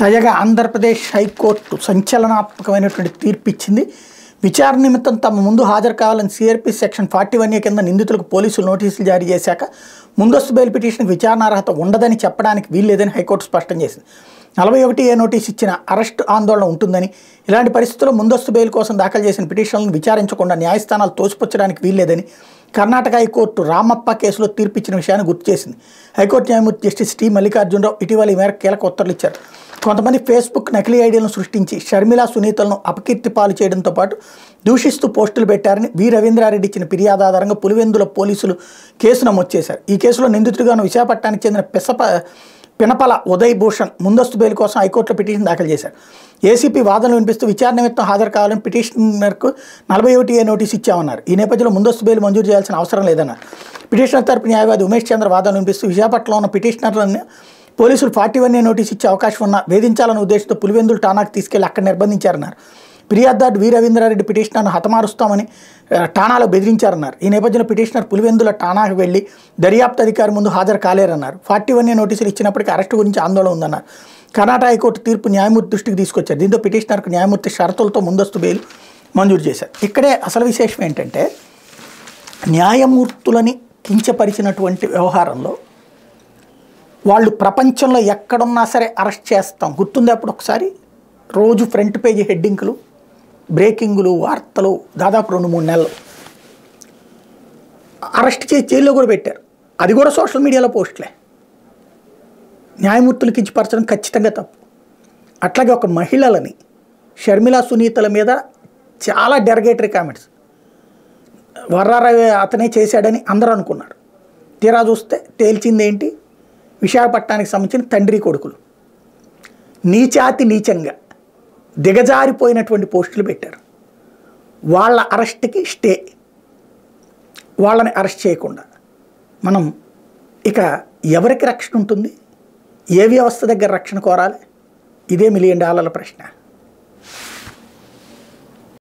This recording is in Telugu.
తాజాగా ఆంధ్రప్రదేశ్ హైకోర్టు సంచలనాత్మకమైనటువంటి తీర్పు ఇచ్చింది. విచారణ నిమిత్తం తమ ముందు హాజరు కావాలని సిఆర్పి సెక్షన్ 41A కింద నిందితులకు పోలీసులు నోటీసులు జారీ చేశాక ముందస్తు బెయిల్ పిటిషన్కి విచారణార్హత ఉండదని చెప్పడానికి వీల్లేదని హైకోర్టు స్పష్టం చేసింది. 41A నోటీసు ఇచ్చిన అరెస్టు ఆందోళన ఉంటుందని, ఇలాంటి పరిస్థితుల్లో ముందస్తు బెయిల్ కోసం దాఖలు చేసిన పిటిషన్లను విచారించకుండా న్యాయస్థానాలు తోసిపుచ్చడానికి వీల్లేదని కర్ణాటక హైకోర్టు రామప్ప కేసులో తీర్పిచ్చిన విషయాన్ని గుర్తు చేసింది. హైకోర్టు న్యాయమూర్తి జస్టిస్ టి మల్లికార్జునరావు ఇటీవల ఈ మేరకు కీలక ఉత్తర్వులు ఇచ్చారు. కొంతమంది ఫేస్బుక్ నకిలీ ఐడీలను సృష్టించి షర్మిల, సునీతలను అపకీర్తి పాలు చేయడంతో పాటు దూషిస్తూ పోస్టులు పెట్టారని వి రవీంద్రారెడ్డి ఇచ్చిన ఫిర్యాదు ఆధారంగా పులివెందుల పోలీసులు కేసు నమోదు చేశారు. ఈ కేసులో నిందితుడిగాను విశాఖపట్నానికి చెందిన పినపల ఉదయ్ భూషణ్ ముందస్తు బెయిల్ కోసం హైకోర్టులో పిటిషన్ దాఖలు చేశారు. ఏసీపీ వాదనలు వినిపిస్తూ విచారణ నిమిత్తం హాజరు కావాలని పిటిషనర్కు 41A నోటీసు ఇచ్చామన్నారు. ఈ నేపథ్యంలో ముందస్తు బెయిల్ మంజూరు చేయాల్సిన అవసరం లేదన్నారు. పిటిషనర్ తరపు న్యాయవాది ఉమేష్ చంద్ర వాదనలు వినిపిస్తూ విశాఖపట్నంలో ఉన్న పిటిషనర్లను పోలీసులు 41A నోటీసు ఇచ్చే అవకాశం ఉన్నా వేధించాలనే ఉద్దేశంతో పులివెందులు ఠాణాకు తీసుకెళ్లి అక్కడ నిర్బంధించారన్నారు. ఫిర్యాదుదారు వి రవీంద్రారెడ్డి పిటిషనర్ను హతమారుస్తామని ఠాణాలో బెదిరించారన్నారు. ఈ నేపథ్యంలో పిటిషనర్ పులివెందుల ఠాణాకు వెళ్లి దర్యాప్తు అధికారి ముందు హాజరు కాలేరన్నారు. 41A నోటీసులు ఇచ్చినప్పటికీ అరెస్టు గురించి ఆందోళన ఉందన్నారు. కర్ణాటక హైకోర్టు తీర్పు న్యాయమూర్తి దృష్టికి తీసుకొచ్చారు. దీంతో పిటిషనర్కు న్యాయమూర్తి షరతులతో ముందస్తు బెయిల్ మంజూరు చేశారు. ఇక్కడే అసలు విశేషం ఏంటంటే, న్యాయమూర్తులని కించపరిచినటువంటి వ్యవహారంలో వాళ్ళు ప్రపంచంలో ఎక్కడున్నా సరే అరెస్ట్ చేస్తాం. గుర్తుంది అప్పుడు ఒకసారి రోజు ఫ్రంట్ పేజీ హెడ్డింగ్లు, బ్రేకింగులు, వార్తలు దాదాపు 2-3 నెలలు అరెస్ట్ చేసి జైల్లో కూడా పెట్టారు. అది కూడా సోషల్ మీడియాలో పోస్టులే. న్యాయమూర్తులు కించపరచడం ఖచ్చితంగా తప్పు. అట్లాగే ఒక మహిళలని షర్మిల, సునీతల మీద చాలా డెరగేటరీ కామెంట్స్, వర్రారవి అతనే చేశాడని అందరూ అనుకున్నారు. తీరా చూస్తే తేల్చింది ఏంటి? విశాఖపట్నానికి సంబంధించిన తండ్రి కొడుకులు నీచాతి నీచంగా దిగజారిపోయినటువంటి పోస్టులు పెట్టారు. వాళ్ళ అరెస్ట్కి స్టే, వాళ్ళని అరెస్ట్ చేయకుండా మనం ఇక ఎవరికి రక్షణ ఉంటుంది? ఏ వ్యవస్థ దగ్గర రక్షణ కోరాలి? ఇదే $1 మిలియన్ ప్రశ్న.